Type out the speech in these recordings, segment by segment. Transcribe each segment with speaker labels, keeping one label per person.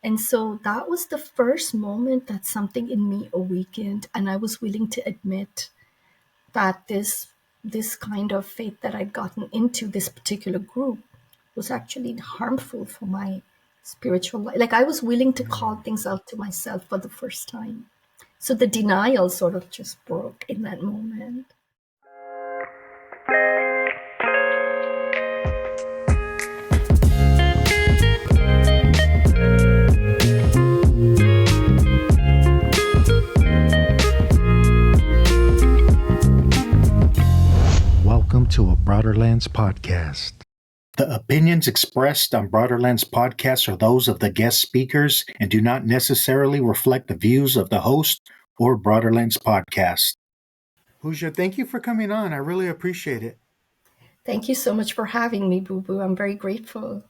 Speaker 1: And so that was the first moment that something in me awakened, and I was willing to admit that this kind of faith that I'd gotten into, this particular group, was actually harmful for my spiritual life. Like I was willing to call
Speaker 2: Mm.
Speaker 1: things out to myself for the first time. So the denial sort of just broke in that moment.
Speaker 2: Welcome to a Broaderlands podcast. The opinions expressed on Broaderlands podcast are those of the guest speakers and do not necessarily reflect the views of the host or Broaderlands podcast. Pooja, thank you for coming on. I really appreciate it.
Speaker 1: Thank you so much for having me, Boo Boo. I'm very grateful.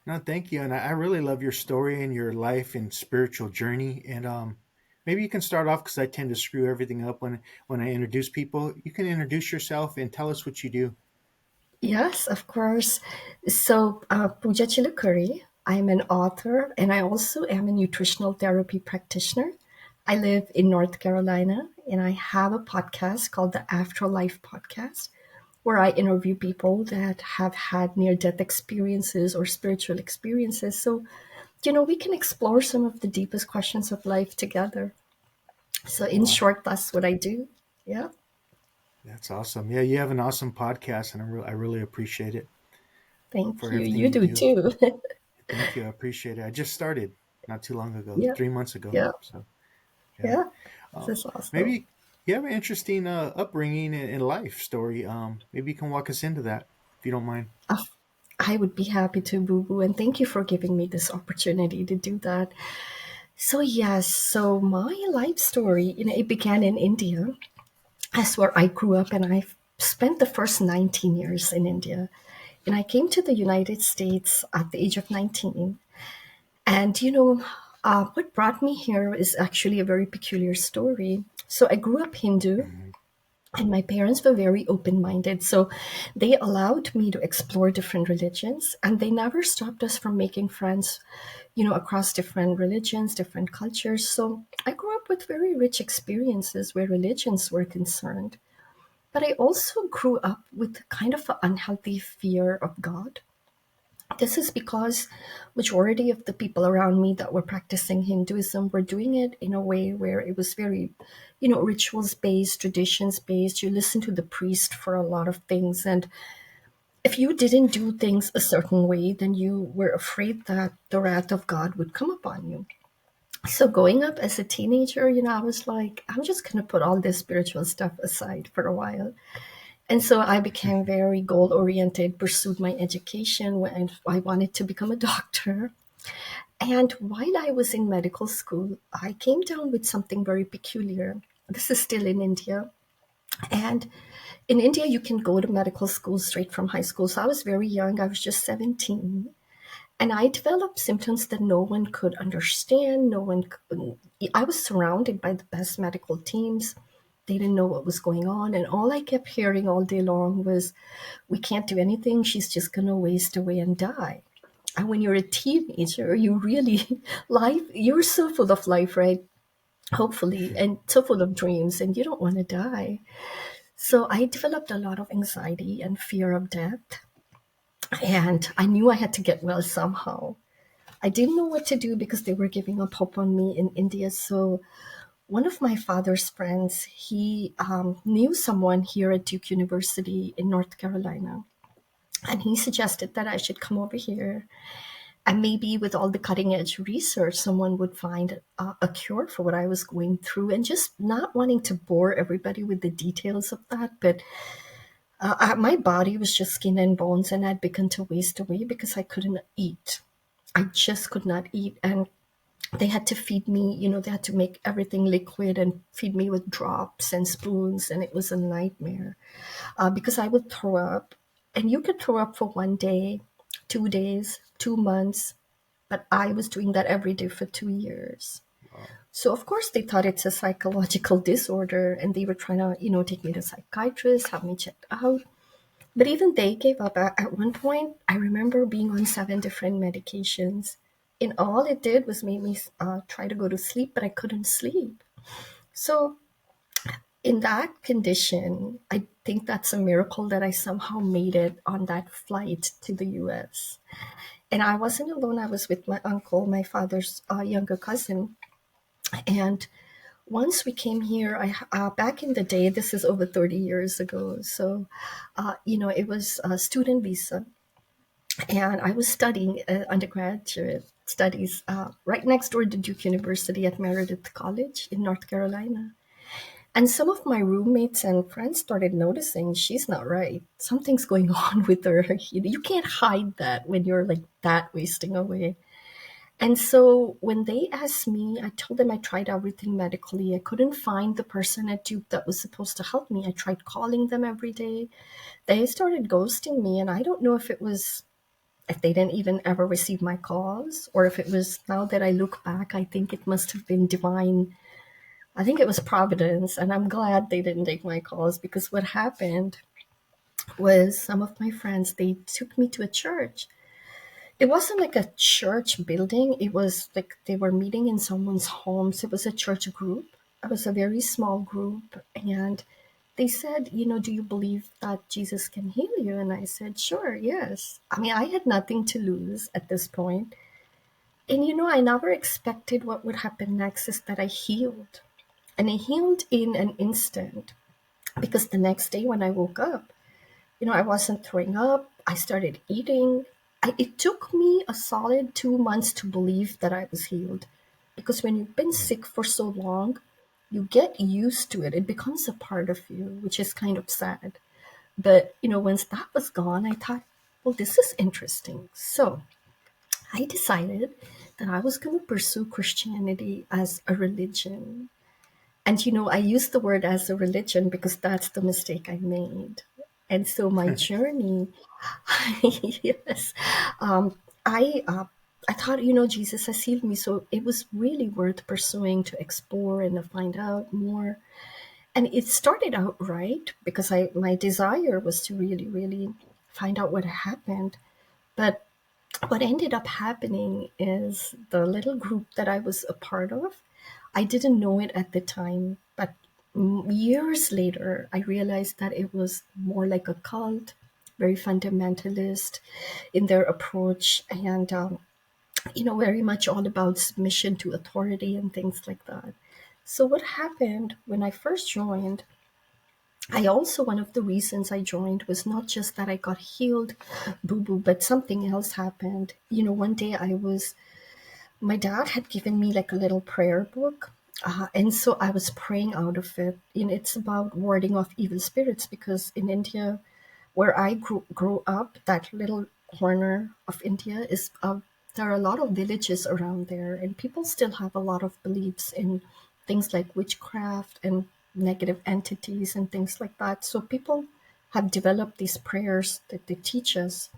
Speaker 2: No, thank you. And I really love your story and your life and spiritual journey. And maybe you can start off because I tend to screw everything up when I introduce people. You can introduce yourself and tell us what you do.
Speaker 1: Yes, of course. So, Pooja Chilukuri, I'm an author and I also am a nutritional therapy practitioner. I live in North Carolina and I have a podcast called the Afterlife Podcast, where I interview people that have had near death experiences or spiritual experiences. So, we can explore some of the deepest questions of life together. So, in
Speaker 2: Wow,
Speaker 1: short, that's what I do. Yeah.
Speaker 2: that's awesome. Yeah, you have an awesome podcast, and I really appreciate it
Speaker 1: Thank
Speaker 2: for
Speaker 1: you.
Speaker 2: everything
Speaker 1: You
Speaker 2: you
Speaker 1: do
Speaker 2: do.
Speaker 1: too.
Speaker 2: Thank you. I appreciate it. I just started not too long ago,
Speaker 1: Yeah.
Speaker 2: 3 months ago.
Speaker 1: Yeah.
Speaker 2: So, yeah.
Speaker 1: Yeah.
Speaker 2: Um,
Speaker 1: This is awesome.
Speaker 2: maybe you have an interesting upbringing and life story. Maybe you can walk us into that if you don't mind.
Speaker 1: Uh, I would be happy to, Boo Boo, and thank you for giving me this opportunity to do that. So, yes, so my life story, it began in India. That's where I grew up, and I spent the first 19 years in India. And I came to the United States at the age of 19. And, what brought me here is actually a very peculiar story. So, I grew up Hindu,
Speaker 2: Mhm.
Speaker 1: and my parents were very open minded. So they allowed me to explore different religions, and they never stopped us from making friends, across different religions, different cultures. So I grew up with very rich experiences where religions were concerned. But I also grew up with kind of an unhealthy fear of God. This is because majority of the people around me that were practicing Hinduism were doing it in a way where it was very, rituals based, traditions based. You listen to the priest for a lot of things, and if you didn't do things a certain way, then you were afraid that the wrath of God would come upon you. So growing up as a teenager, I was like, I'm just gonna put all this spiritual stuff aside for a while. And so I became very goal oriented, pursued my education when I wanted to become a doctor. And while I was in medical school, I came down with something very peculiar. This is still in India. And in India, you can go to medical school straight from high school. So I was very young, I was just 17. And I developed symptoms that no one could understand. I was surrounded by the best medical teams. They didn't know what was going on. And all I kept hearing all day long was, we can't do anything. She's just going to waste away and die. And when you're a teenager, you really, you're so full of life, right? Hopefully, and so full of dreams, and you don't want to die. So I developed a lot of anxiety and fear of death. And I knew I had to get well somehow. I didn't know what to do because they were giving up hope on me in India. So one of my father's friends, he knew someone here at Duke University in North Carolina. And he suggested that I should come over here. And maybe with all the cutting edge research, someone would find a cure for what I was going through. And just not wanting to bore everybody with the details of that. But my body was just skin and bones, and I'd begun to waste away because I couldn't eat. I just could not eat. And they had to feed me, they had to make everything liquid and feed me with drops and spoons. And it was a nightmare because I would throw up. And you could throw up for 1 day, 2 days, 2 months. But I was doing that every day for 2 years.
Speaker 2: Wow.
Speaker 1: So of course they thought it's a psychological disorder, and they were trying to, take me to psychiatrists, have me checked out. But even they gave up. At one point, I remember being on 7 different medications, And all it did was made me try to go to sleep, but I couldn't sleep. So in that condition, I think that's a miracle that I somehow made it on that flight to the US. And I wasn't alone. I was with my uncle, my father's younger cousin. And once we came here, back in the day, this is over 30 years ago. So, it was a student visa. And I was studying undergraduate studies right next door to Duke University at Meredith College in North Carolina. And some of my roommates and friends started noticing she's not right. Something's going on with her. You can't hide that when you're like that wasting away. And so when they asked me, I told them I tried everything medically. I couldn't find the person at Duke that was supposed to help me. I tried calling them every day. They started ghosting me. And I don't know if they didn't even ever receive my calls, or if it was, now that I look back, I think it must have been divine. I think it was providence, and I'm glad they didn't take my calls, because what happened was some of my friends, they took me to a church. It wasn't like a church building. It was like they were meeting in someone's homes. It was a church group. It was a very small group, and they said, do you believe that Jesus can heal you? And I said, sure, yes. I mean, I had nothing to lose at this point. And I never expected what would happen next is that I healed. And I healed in an instant, because the next day when I woke up, I wasn't throwing up. I started eating. It took me a solid 2 months to believe that I was healed, because when you've been sick for so long, you get used to it. It becomes a part of you, which is kind of sad. But, once that was gone, I thought, well, this is interesting. So I decided that I was going to pursue Christianity as a religion. And I use the word as a religion because that's the mistake I made. And so my journey, yes, um, I uh, I thought, Jesus has healed me, so it was really worth pursuing to explore and to find out more. And it started out right because my desire was to really, really find out what happened. But what ended up happening is the little group that I was a part of, I didn't know it at the time, but years later, I realized that it was more like a cult, very fundamentalist in their approach, and very much all about submission to authority and things like that. So what happened when I first joined? I also, one of the reasons I joined was not just that I got healed, boo boo, but something else happened. One day my dad had given me like a little prayer book. And so I was praying out of it. It's about warding off evil spirits, because in India, where I grew up, that little corner of India is, there are a lot of villages around there, and people still have a lot of beliefs in things like witchcraft and negative entities and things like that. So people have developed these prayers that they teach us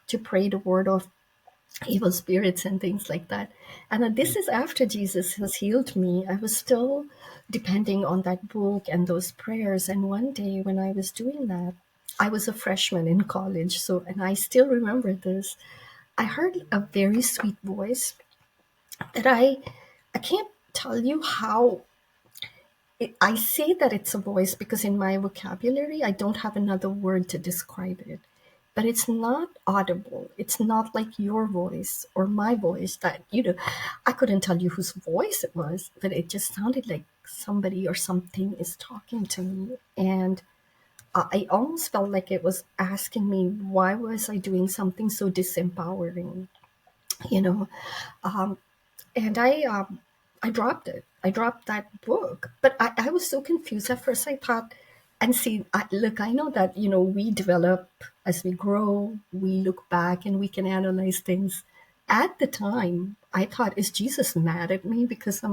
Speaker 1: to pray the word of evil spirits and things like that. And this is after Jesus has healed me. I was still depending on that book and those prayers. And one day when I was doing that, I was a freshman in college. So, and I still remember this. I heard a very sweet voice that I can't tell you how I say that it's a voice because in my vocabulary, I don't have another word to describe it. But it's not audible. It's not like your voice or my voice that, I couldn't tell you whose voice it was, but it just sounded like somebody or something is talking to me. And I almost felt like it was asking me, why was I doing something so disempowering? You know, and I dropped it. I dropped that book. But I was so confused at first. I thought, and see, look, I know that we develop as we grow. We look back and we can analyze things. At the time, I thought, is Jesus mad at me because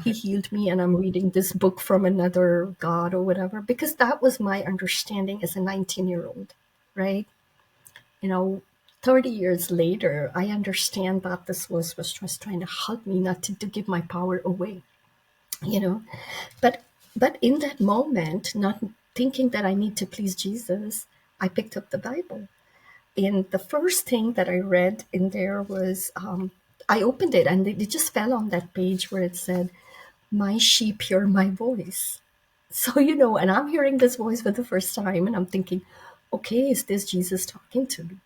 Speaker 1: he healed me and I'm reading this book from another God or whatever? Because that was my understanding as a 19-year-old, right? you know 30 years later, I understand that this was just trying to help me not to give my power away, you know but in that moment, not thinking that I need to please Jesus, I picked up the Bible. And the first thing that I read in there was I opened it and it just fell on that page where it said, "My sheep hear my voice." So, and I'm hearing this voice for the first time and I'm thinking, okay, is this Jesus talking to me?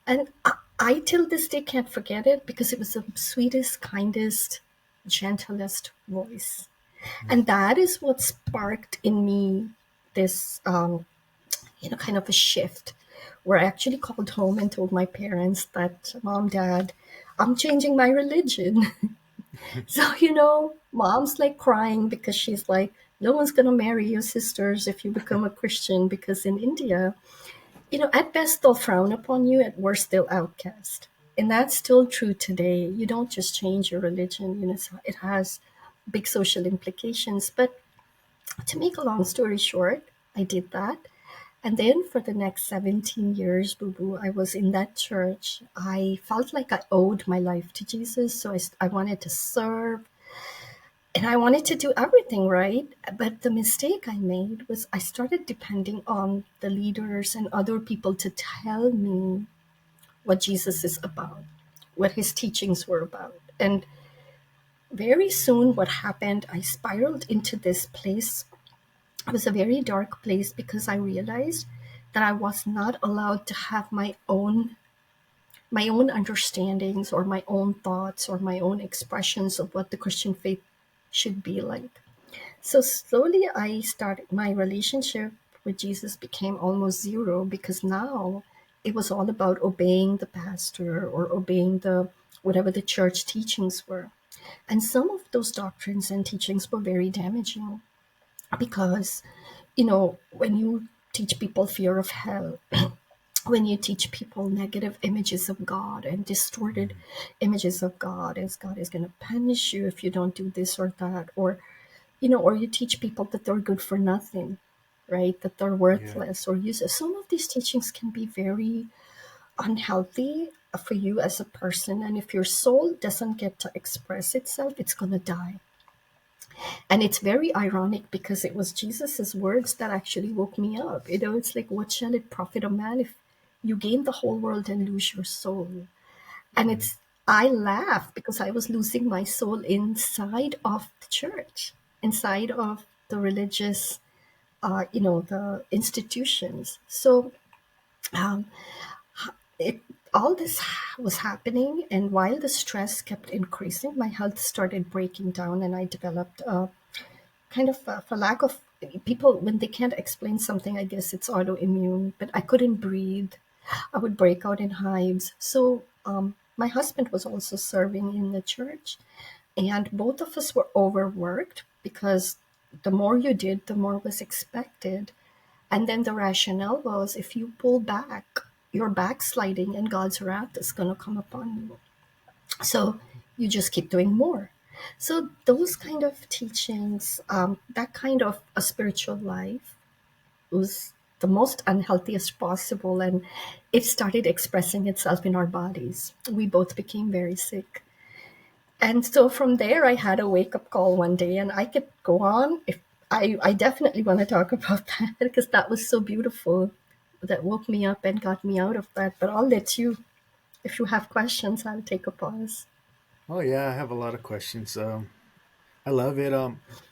Speaker 1: And I till this day can't forget it because it was the sweetest, kindest, gentlest voice.
Speaker 2: Mm.
Speaker 1: And that is what sparked in me this, kind of a shift where I actually called home and told my parents that, Mom, Dad, I'm changing my religion. So, mom's like crying because she's like, no one's going to marry your sisters if you become a Christian because in India, at best they'll frown upon you, at worst they'll outcast. And that's still true today. You don't just change your religion, it has big social implications. But to make a long story short, I did that. And then for the next 17 years, Boo Boo, I was in that church. I felt like I owed my life to Jesus. So I wanted to serve and I wanted to do everything right. But the mistake I made was I started depending on the leaders and other people to tell me what Jesus is about, what his teachings were about. And very soon, what happened, I spiraled into this place. It was a very dark place because I realized that I was not allowed to have my own understandings or my own thoughts or my own expressions of what the Christian faith should be like. So slowly I started my relationship with Jesus became almost zero because now it was all about obeying the pastor or obeying the whatever the church teachings were. And some of those doctrines and teachings were very damaging because when you teach people fear of hell, when you teach people negative images of God and distorted
Speaker 2: Mm.
Speaker 1: images of God, as God is going to punish you if you don't do this or that, or you teach people that they're good for nothing, right? That they're
Speaker 2: Yeah.
Speaker 1: worthless or useless. Some of these teachings can be very unhealthy for you as a person. And if your soul doesn't get to express itself, it's going to die. And it's very ironic because it was Jesus's words that actually woke me up. It's like, what shall it profit a man if you gain the whole world and lose your soul? And
Speaker 2: Mm.
Speaker 1: I laugh because I was losing my soul inside of the church, inside of the religious, the institutions. So um, it all this was happening, and while the stress kept increasing, my health started breaking down, and I developed a kind of, for lack of people when they can't explain something, I guess it's autoimmune. But I couldn't breathe. I would break out in hives. So my husband was also serving in the church, and both of us were overworked because the more you did, the more was expected. And then the rationale was if you pull back, you're backsliding and God's wrath is going to come upon you. So you just keep doing more. So those kind of teachings, that kind of a spiritual life was the most unhealthiest possible. And it started expressing itself in our bodies. We both became very sick. And so from there, I had a wake up call one day, and I could go on. If I definitely want to talk about that because that was so beautiful. That woke me up and got me out of that. But I'll let you, if you have questions, I'll take a pause.
Speaker 2: Oh yeah, I have a lot of questions. I love it.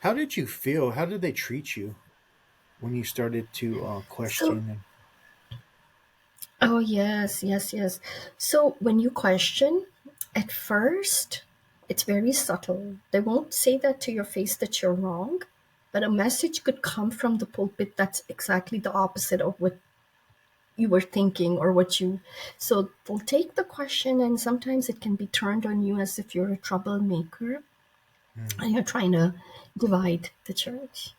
Speaker 2: How did you feel? How did they treat you when you started to
Speaker 1: So,
Speaker 2: question? And
Speaker 1: oh, yes, yes, yes. So when you question, at first, it's very subtle. They won't say that to your face that you're wrong, but a message could come from the pulpit that's exactly the opposite of what you were thinking or what you. So they'll take the question, and sometimes it can be turned on you as if you're a troublemaker
Speaker 2: Hmm.
Speaker 1: and you're trying to divide the church.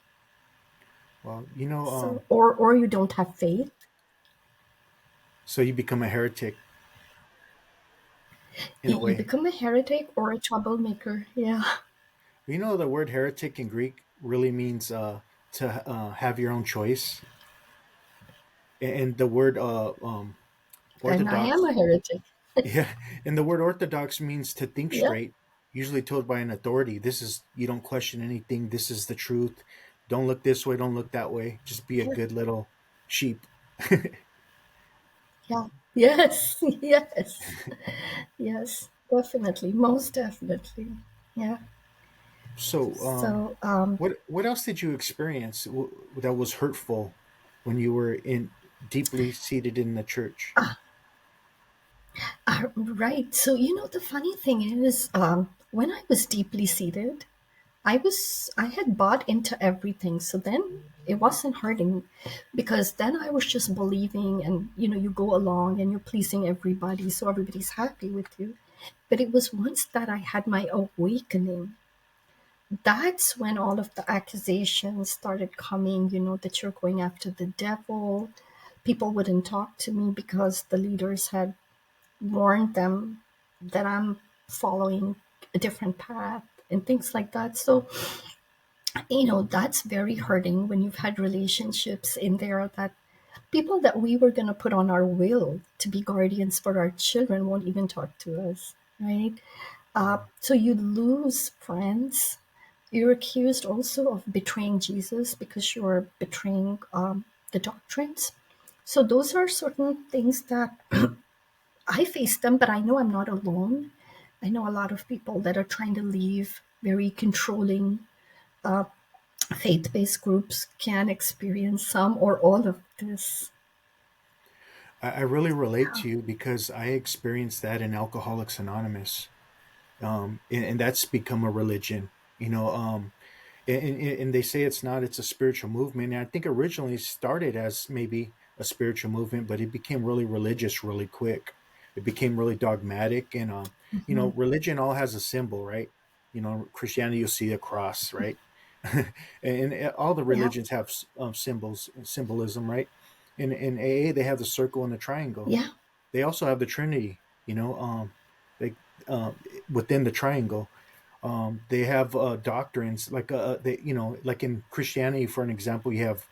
Speaker 2: Well,
Speaker 1: So, or you don't have faith.
Speaker 2: so you become a heretic in a
Speaker 1: You
Speaker 2: way.
Speaker 1: become a heretic or a troublemaker. Yeah.
Speaker 2: The word heretic in Greek really means to have your own choice, and the word
Speaker 1: Then I am
Speaker 2: orthodox,
Speaker 1: a heretic.
Speaker 2: yeah, and the word orthodox means to think
Speaker 1: Yeah.
Speaker 2: straight, usually told by an authority. This is you don't question anything. This is the truth. Don't look this way. Don't look that way. Just be a
Speaker 1: Yeah.
Speaker 2: good little sheep.
Speaker 1: Yeah. Yes. Yes. Yes. Definitely, most definitely. Yeah.
Speaker 2: So,
Speaker 1: So,
Speaker 2: what else did you experience that was hurtful when you were in deeply seated in the church?
Speaker 1: right. So, the funny thing is, when I was deeply seated, I had bought into everything. So then it wasn't hurting because then I was just believing and, you go along and you're pleasing everybody. So everybody's happy with you. But it was once that I had my awakening. That's when all of the accusations started coming, that you're going after the devil. People wouldn't talk to me because the leaders had warned them that I'm following a different path and things like that. So, that's very hurting when you've had relationships in there that people that we were going to put on our will to be guardians for our children won't even talk to us, right? So you lose friends. You're accused also of betraying Jesus because you're betraying the doctrines. So those are certain things that I face them, but I know I'm not alone. I know a lot of people that are trying to leave very controlling faith based groups can experience some or all of this.
Speaker 2: I really relate to you because I experienced that in Alcoholics Anonymous, and that's become a religion. You know, and they say it's not; it's a spiritual movement. And I think originally it started as maybe a spiritual movement, but it became really religious really quick. It became really dogmatic, and
Speaker 1: Mhm.
Speaker 2: religion all has a symbol, right? Christianity, you'll see a cross, right? And all the
Speaker 1: Yeah,
Speaker 2: religions have symbolism, right? In AA, they have the circle and the triangle.
Speaker 1: yeah,
Speaker 2: They also have the Trinity, they within the triangle. They have doctrines like like in Christianity, for an example, you have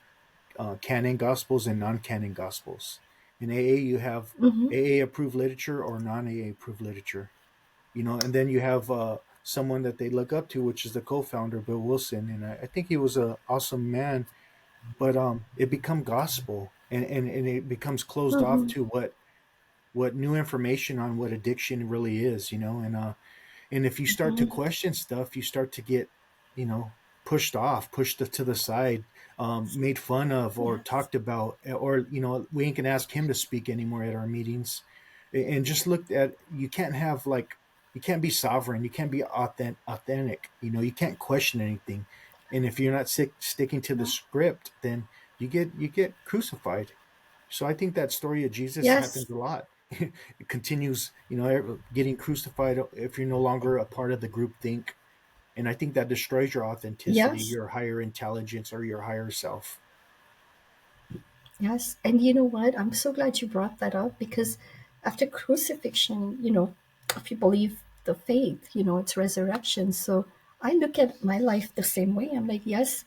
Speaker 2: canon gospels and non-canon gospels. In AA, you have
Speaker 1: hmm,
Speaker 2: AA approved literature or non-AA approved literature. And then you have someone that they look up to, which is the co-founder, Bill Wilson, and I think he was an awesome man. But it become gospel, and it becomes closed off
Speaker 1: hmm,
Speaker 2: to what new information on what addiction really is, and if you start to
Speaker 1: hmm.
Speaker 2: question stuff, you start to get, you know, pushed off, pushed to the side, made fun of, or
Speaker 1: Yes,
Speaker 2: talked about, or we ain't gonna ask him to speak anymore at our meetings, and just looked at. You can't have like you can't be sovereign, you can't be authentic. You can't question anything, and if you're not sticking to the
Speaker 1: yeah,
Speaker 2: script, then you get crucified. So I think that story of Jesus
Speaker 1: yes,
Speaker 2: happens a lot. It continues, getting crucified if you're no longer a part of the group think. And I think that destroys your authenticity,
Speaker 1: yes.
Speaker 2: your higher intelligence, or your higher self.
Speaker 1: Yes, and you know what? I'm so glad you brought that up because after crucifixion, if you believe the faith, it's resurrection. So I look at my life the same way. I'm like, yes,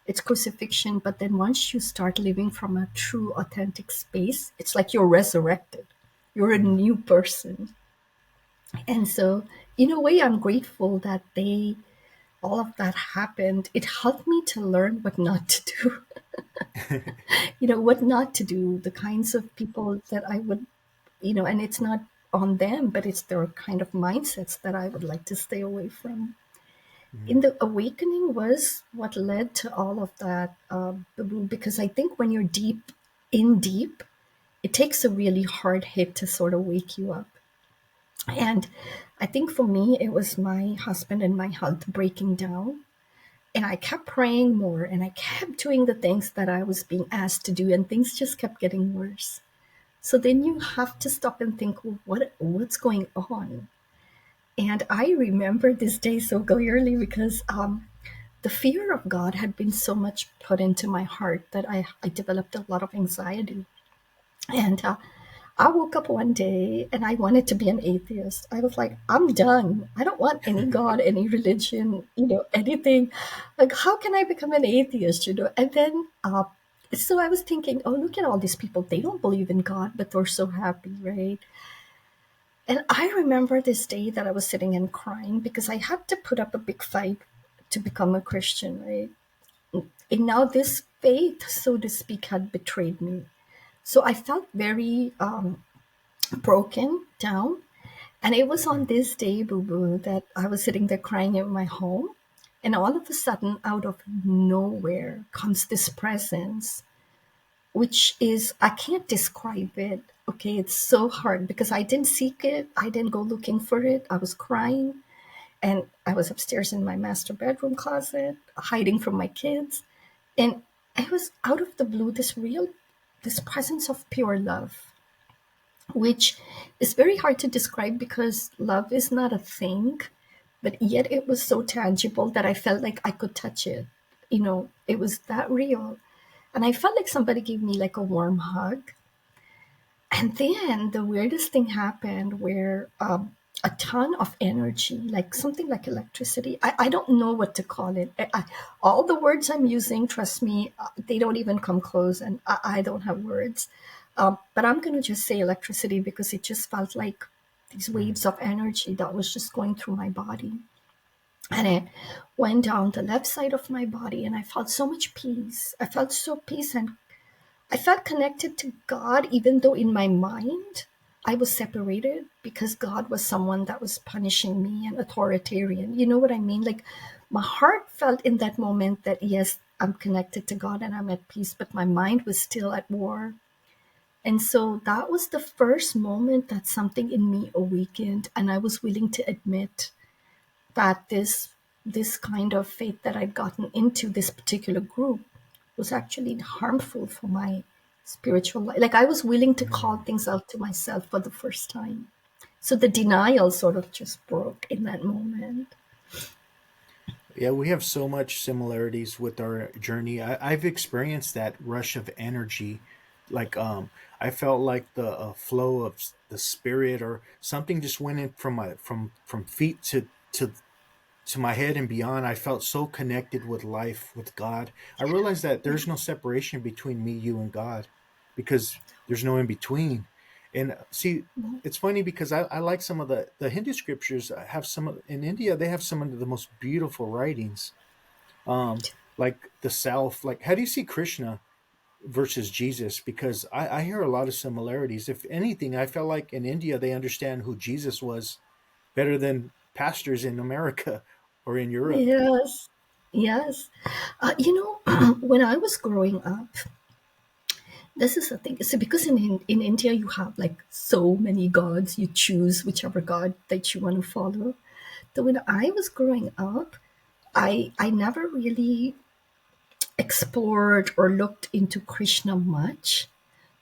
Speaker 1: it's crucifixion, but then once you start living from a true, authentic space, it's like you're resurrected. You're a
Speaker 2: Mm.
Speaker 1: new person. And so, in a way, I'm grateful that all of that happened. It helped me to learn what not to do. What not to do, the kinds of people that I would, and it's not on them, but it's their kind of mindsets that I would like to stay away from. In
Speaker 2: Mm.
Speaker 1: the awakening was what led to all of that, because I think when you're deep, it takes a really hard hit to sort of wake you up. And I think for me, it was my husband and my health breaking down. And I kept praying more and I kept doing the things that I was being asked to do, and things just kept getting worse. So then you have to stop and think, well, what's going on? And I remember this day so clearly because the fear of God had been so much put into my heart that I developed a lot of anxiety. And I woke up one day and I wanted to be an atheist. I was like, I'm done. I don't want any God, any religion, anything. Like, how can I become an atheist? And then, so I was thinking, oh, look at all these people. They don't believe in God, but they're so happy, right? And I remember this day that I was sitting and crying because I had to put up a big fight to become a Christian, right? And now this faith, so to speak, had betrayed me. So I felt very broken down. And it was on
Speaker 2: Mm.
Speaker 1: this day, Boo Boo, that I was sitting there crying in my home. And all of a sudden, out of nowhere, comes this presence, which is, I can't describe it. Okay, it's so hard because I didn't seek it, I didn't go looking for it. I was crying, and I was upstairs in my master bedroom closet, hiding from my kids. And it was out of the blue, this presence of pure love, which is very hard to describe because love is not a thing, but yet it was so tangible that I felt like I could touch it. It was that real. And I felt like somebody gave me like a warm hug. And then the weirdest thing happened where a ton of energy, like something like electricity, I don't know what to call it. All the words I'm using, trust me, they don't even come close, and I don't have words. But I'm going to just say electricity because it just felt like these
Speaker 2: Mm.
Speaker 1: waves of energy that was just going through my body. And it went down the left side of my body, and I felt so much peace. I felt so peace, and I felt connected to God, even though in my mind I was separated because God was someone that was punishing me and authoritarian. You know what I mean? Like my heart felt in that moment that yes, I'm connected to God and I'm at peace, but my mind was still at war. And so that was the first moment that something in me awakened, and I was willing to admit that this kind of faith that I'd gotten into, this particular group, was actually harmful for my spiritual life. Like I was willing to call
Speaker 2: Mm.
Speaker 1: things out to myself for the first time. So the denial sort of just broke in that moment.
Speaker 2: Yeah, we have so much similarities with our journey. I've experienced that rush of energy, like I felt like the flow of the spirit or something just went in from my from feet to my head and beyond. I felt so connected with life, with God. I realized that there's no separation between me, you, and God, because there's no in between. And see, it's funny because I like some of the Hindu scriptures. I have some in India. They have some of the most beautiful writings, like the self. Like, how do you see Krishna versus Jesus? Because I hear a lot of similarities. If anything, I felt like in India they understand who Jesus was better than pastors in America or in Europe.
Speaker 1: Yes, yes. When I was growing up, this is the thing. So because in India you have like so many gods, you choose whichever god that you want to follow. So when I was growing up, I never really explored or looked into Krishna much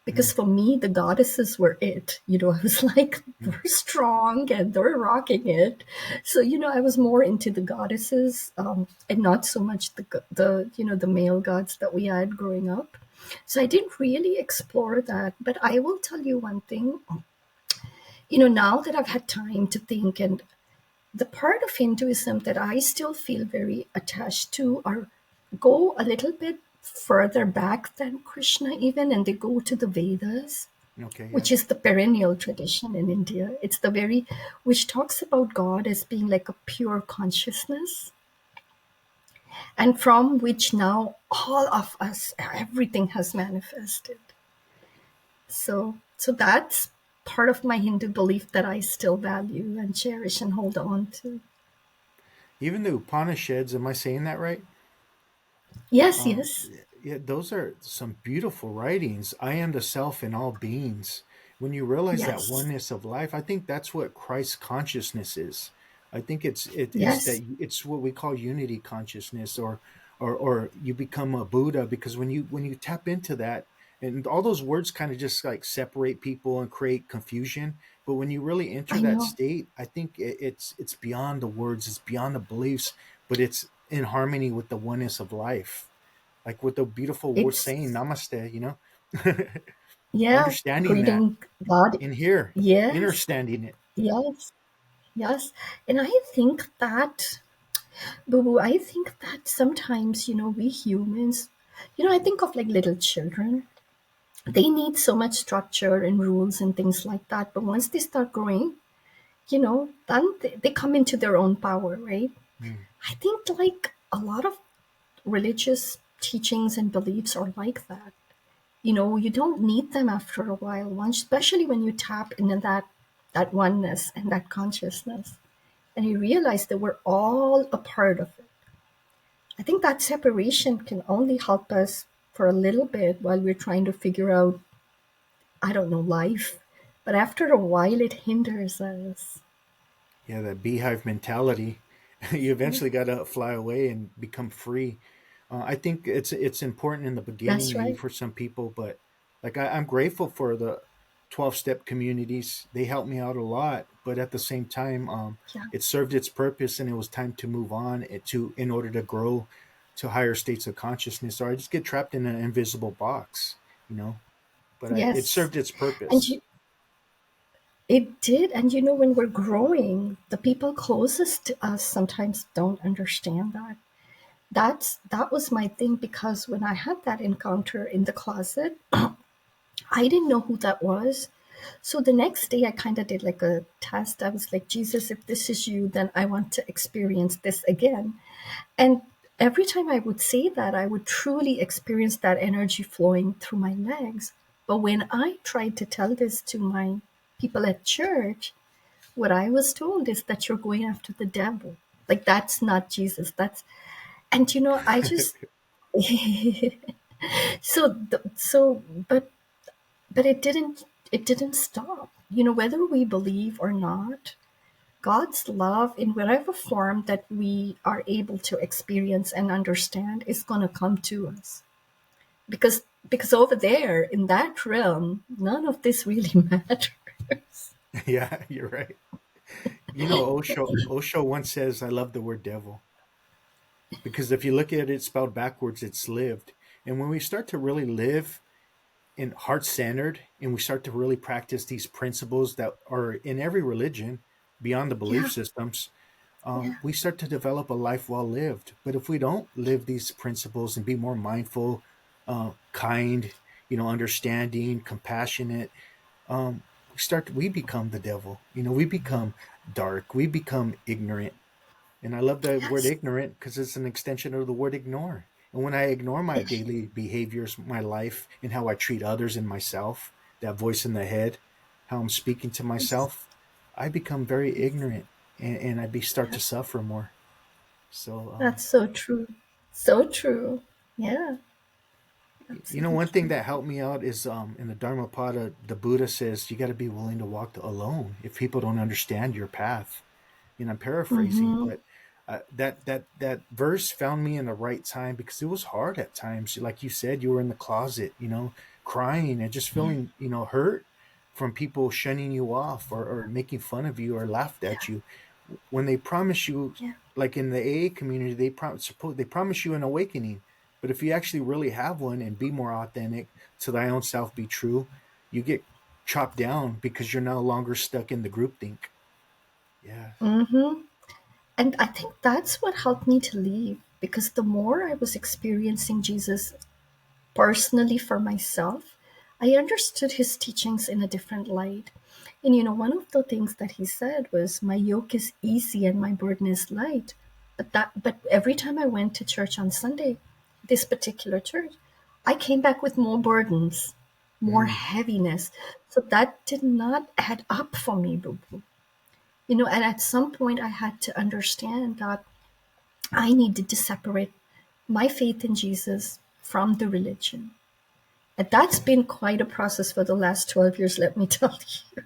Speaker 1: because
Speaker 2: Mm,
Speaker 1: for me the goddesses were it. I was like
Speaker 2: mm.
Speaker 1: they're strong and they're rocking it. So I was more into the goddesses, and not so much the male gods that we had growing up. So I didn't really explore that. But I will tell you one thing. Now that I've had time to think, and the part of Hinduism that I still feel very attached to are go a little bit further back than Krishna even, and they go to the Vedas,
Speaker 2: Okay, yeah.
Speaker 1: which is the perennial tradition in India. It's the very, which talks about God as being like a pure consciousness, and from which now all of us, everything has manifested. So that's part of my Hindu belief that I still value and cherish and hold on to.
Speaker 2: Even the Upanishads, am I saying that right?
Speaker 1: Yes,
Speaker 2: Um,
Speaker 1: yes,
Speaker 2: yeah, those are some beautiful writings. I am the self in all beings. When you realize that
Speaker 1: yes,
Speaker 2: oneness of life, I think that's what Christ consciousness is. I think it's that
Speaker 1: yes.
Speaker 2: it's what we call unity consciousness, or you become a Buddha because when you tap into that, and all those words kind of just like separate people and create confusion. But when you really enter
Speaker 1: I
Speaker 2: that
Speaker 1: know.
Speaker 2: state, I think it's beyond the words, it's beyond the beliefs, but it's in harmony with the oneness of life, like with the beautiful word saying
Speaker 1: It's,
Speaker 2: namaste.
Speaker 1: yeah,
Speaker 2: Understanding that
Speaker 1: greeting God.
Speaker 2: in here,
Speaker 1: Yes,
Speaker 2: understanding it.
Speaker 1: yes, yes. And I think that, Boo Boo, I think that sometimes, we humans, I think of like little children. They need so much structure and rules and things like that. But once they start growing, then they come into their own power, right?
Speaker 2: Mm.
Speaker 1: I think like a lot of religious teachings and beliefs are like that. You don't need them after a while, once, especially when you tap into that. that oneness and that consciousness. And he realized that we're all a part of it. I think that separation can only help us for a little bit while we're trying to figure out, I don't know, life. But after a while, it hinders us.
Speaker 2: Yeah, that beehive mentality. You eventually got to fly away and become free. I think it's important in the beginning,
Speaker 1: That's
Speaker 2: maybe
Speaker 1: right.
Speaker 2: for some people, but like I'm grateful for the 12-step communities. They helped me out a lot, but at the same time,
Speaker 1: Yeah.
Speaker 2: it served its purpose, and it was time to move on in order to grow to higher states of consciousness. Or I just get trapped in an invisible box, you know. But it
Speaker 1: Yes.
Speaker 2: served its
Speaker 1: And
Speaker 2: purpose.
Speaker 1: it did. And when we're growing, the people closest to us sometimes don't understand that. That was my thing, because when I had that encounter in the closet, I didn't know who that was. So the next day I kind of did like a test. I was like, Jesus, if this is you, then I want to experience this again. And every time I would say that, I would truly experience that energy flowing through my legs. But when I tried to tell this to my people at church, what I was told is that you're going after the devil. Like, that's not Jesus. And I just so but it didn't stop. Whether we believe or not, God's love in whatever form that we are able to experience and understand is going to come to us, because over there in that realm, none of this really matters.
Speaker 2: Yeah, you're right. You know, Osho once says, "I love the word devil." Because if you look at it spelled backwards, it's lived. And when we start to really live in heart centered and we start to really practice these principles that are in every religion beyond the belief
Speaker 1: Yeah,
Speaker 2: systems,
Speaker 1: yeah,
Speaker 2: we start to develop a life well lived. But if we don't live these principles and be more mindful, kind, understanding, compassionate, we become the devil. We become dark, we become ignorant. And I love the word
Speaker 1: yes,
Speaker 2: ignorant because it's an extension of the word ignore. And when I ignore my daily behaviors, my life, and how I treat others and myself, that voice in the head, how I'm speaking to
Speaker 1: yes,
Speaker 2: myself, I become very ignorant, and start to
Speaker 1: yes.
Speaker 2: suffer more. So,
Speaker 1: That's so true. So true. Yeah,
Speaker 2: one thing
Speaker 1: absolutely.
Speaker 2: that helped me out is in the Dharmapada, the Buddha says you got to be willing to walk alone if people don't understand your path. I'm paraphrasing,
Speaker 1: Mm-hmm.
Speaker 2: but that verse found me in the right time because it was hard at times. Like you said, you were in the closet, crying and just
Speaker 1: Yeah,
Speaker 2: feeling, hurt from people shunning you off or making fun of you or laughed
Speaker 1: yeah,
Speaker 2: at you. When they promise you,
Speaker 1: yeah.
Speaker 2: like in the AA community, they promise you an awakening. But if you actually really have one and be more authentic, to thy own self be true, you get chopped down because you're no longer stuck in the groupthink. Yeah.
Speaker 1: Mm-hmm. And I think that's what helped me to leave, because the more I was experiencing Jesus personally for myself, I understood his teachings in a different light. And one of the things that he said was, "My yoke is easy and my burden is light." But every time I went to church on Sunday, this particular church, I came back with more burdens, more
Speaker 2: Mm.
Speaker 1: heaviness. So that did not add up for me, boo boo. And at some point I had to understand that I needed to separate my faith in Jesus from the religion. And that's been quite a process for the last 12 years, let me tell you.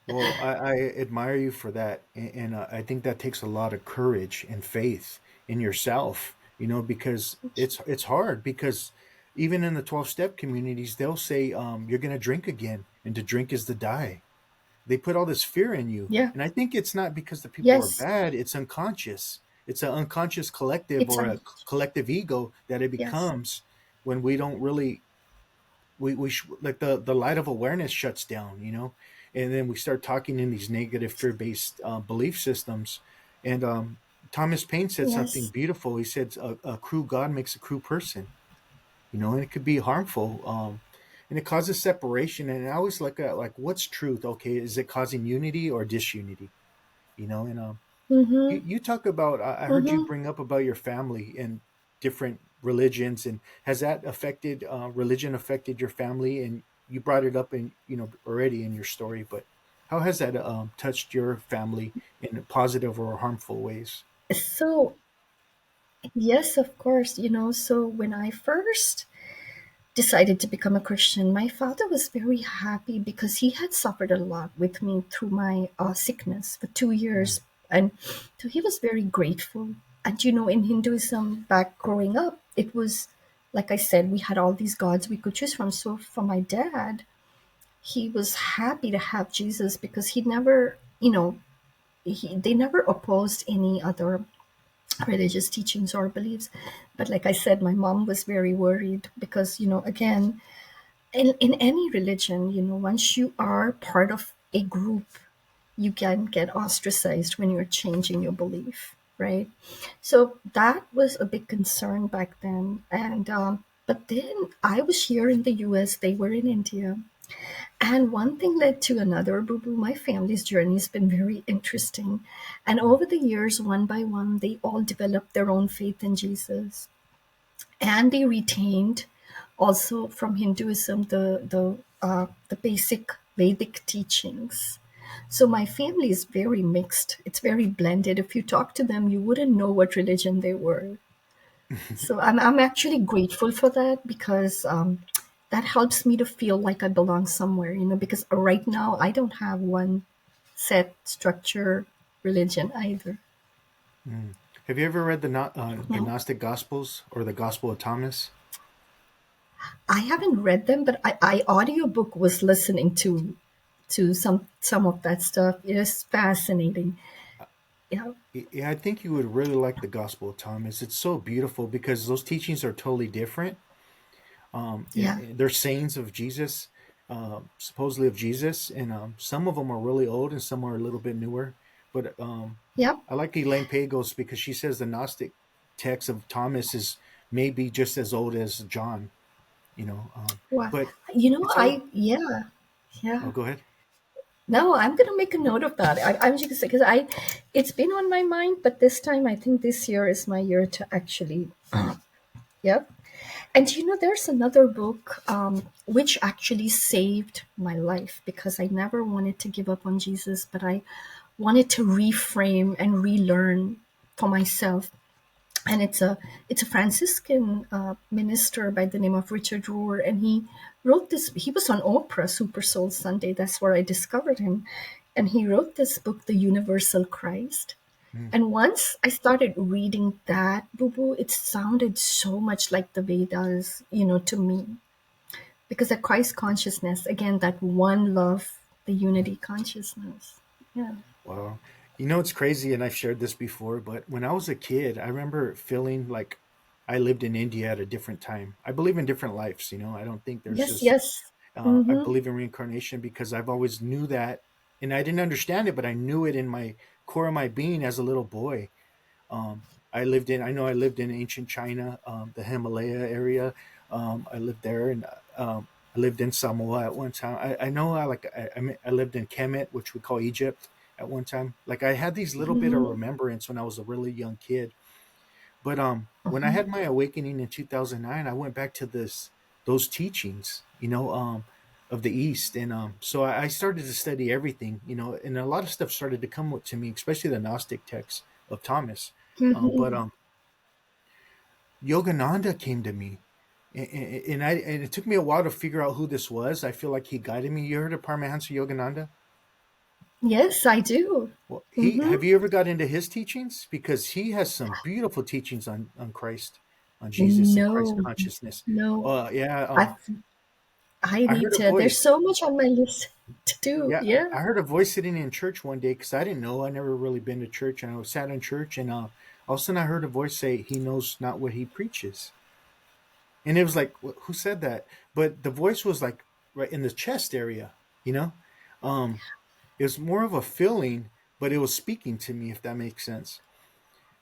Speaker 2: Well, I admire you for that, and I think that takes a lot of courage and faith in yourself. Because it's hard. Because even in the 12-step communities, they'll say you're going to drink again, and to drink is to die. They put all this fear in you,
Speaker 1: Yeah.
Speaker 2: and I think it's not because the people are
Speaker 1: Yes.
Speaker 2: bad. It's unconscious. It's an unconscious collective
Speaker 1: It's
Speaker 2: or
Speaker 1: a,
Speaker 2: a collective ego that it
Speaker 1: yes.
Speaker 2: becomes when we don't really like the light of awareness shuts down, and then we start talking in these negative fear-based belief systems. And Thomas Paine said something
Speaker 1: Yes.
Speaker 2: beautiful. He said a cruel god makes a cruel person, and it could be harmful, and it causes separation. And I always look at, like, what's truth? Okay, is it causing unity or disunity? And you,
Speaker 1: Mm-hmm.
Speaker 2: you talk about, I heard you
Speaker 1: Mm-hmm.
Speaker 2: bring up about your family and different religions, and has that affected religion affected your family? And you brought it up in already in your story, but How has that touched your family in positive or harmful ways?
Speaker 1: So, yes, of course, so when I first decided to become a Christian, my father was very happy because he had suffered a lot with me through my sickness for 2 years.
Speaker 2: Mm,
Speaker 1: And so he was very grateful. And, in Hinduism, back growing up, it was, like I said, we had all these gods we could choose from. So for my dad, he was happy to have Jesus because he never, they never opposed any other religious teachings or beliefs. But like I said, my mom was very worried because, again, in any religion, once you are part of a group, you can get ostracized when you're changing your belief, right? So that was a big concern back then. And but then I was here in the US, they were in India. And one thing led to another, Boo Boo. My family's journey has been very interesting. And
Speaker 2: mm,
Speaker 1: over the years, one by one, they all developed their own faith in Jesus. And they retained also from Hinduism the basic Vedic teachings. So my family is very mixed. It's very blended. If you talk to them, you wouldn't know what religion they were. So I'm actually grateful for that because that helps me to feel like I belong somewhere. Because right now I don't have one set structure religion either.
Speaker 2: mm. Have you ever read the
Speaker 1: No,
Speaker 2: Gnostic Gospels or the Gospel of Thomas?
Speaker 1: I haven't read them, but I audiobook was listening to some of that stuff. It is fascinating. Yeah,
Speaker 2: Yeah, I think you would really like the Gospel of Thomas. It's so beautiful because those teachings are totally different.
Speaker 1: yeah,
Speaker 2: They're sayings of Jesus, supposedly of Jesus, and some of them are really old and some are a little bit newer. But
Speaker 1: yep.
Speaker 2: I like Elaine Pagels because she says the Gnostic text of Thomas is maybe just as old as John. You know,
Speaker 1: Wow.
Speaker 2: but it's all.
Speaker 1: I yeah,
Speaker 2: Oh,
Speaker 1: yeah.
Speaker 2: go ahead.
Speaker 1: No, I'm gonna make a note of that. I'm just because it's been on my mind, but this time I think this year is my year to actually. Yep. And there's another book which actually saved my life because I never wanted to give up on Jesus, but I wanted to reframe and relearn for myself. And it's a Franciscan minister by the name of Richard Rohr, and he wrote this. He was on Oprah Super Soul Sunday. That's where I discovered him, and he wrote this book, The Universal Christ.
Speaker 2: Mm,
Speaker 1: And once I started reading that, Boo Boo, it sounded so much like the Vedas, to me, because the Christ consciousness, again, that one love, the unity consciousness. Yeah.
Speaker 2: wow. You know, it's crazy, and I've shared this before, but when I was a kid, I remember feeling like I lived in India at a different time. I believe in different lives, I don't think there's
Speaker 1: Yes.
Speaker 2: just
Speaker 1: Yes.
Speaker 2: I
Speaker 1: Mm-hmm.
Speaker 2: believe in reincarnation because I've always knew that, and I didn't understand it, but I knew it in my core of my being as a little boy. I know I lived in ancient China, the Himalaya area. I lived there, and I lived in Samoa at one time. I know I lived in Kemet, which we call Egypt, at one time. Like I had these little bit of
Speaker 1: Mm-hmm.
Speaker 2: remembrance when I was a really young kid. But when I had my awakening in 2009, I went back to this those teachings, of the East, and so I started to study everything, and a lot of stuff started to come to me, especially the Gnostic texts of Thomas. But
Speaker 1: Mm-hmm.
Speaker 2: Yogananda came to me, and it took me a while to figure out who this was. I feel like he guided me. You heard of Paramahansa Yogananda?
Speaker 1: Yes, I do.
Speaker 2: Well, he
Speaker 1: Mm-hmm.
Speaker 2: have you ever got into his teachings? Because he has some beautiful teachings on Christ, on Jesus and Christ
Speaker 1: No,
Speaker 2: consciousness.
Speaker 1: no.
Speaker 2: Yeah,
Speaker 1: I I
Speaker 2: I
Speaker 1: need
Speaker 2: heard a
Speaker 1: to. There's
Speaker 2: voice.
Speaker 1: so much on my list to do.
Speaker 2: Yeah,
Speaker 1: Yeah.
Speaker 2: I heard a voice sitting in church one day because I didn't know. I never really been to church, and I was sat in church, and all of a sudden I heard a voice say, "He knows not what he preaches," and it was like, Who said that?" But the voice was like right in the chest area, you know. Um, it was more of a feeling, but it was speaking to me, if that makes sense.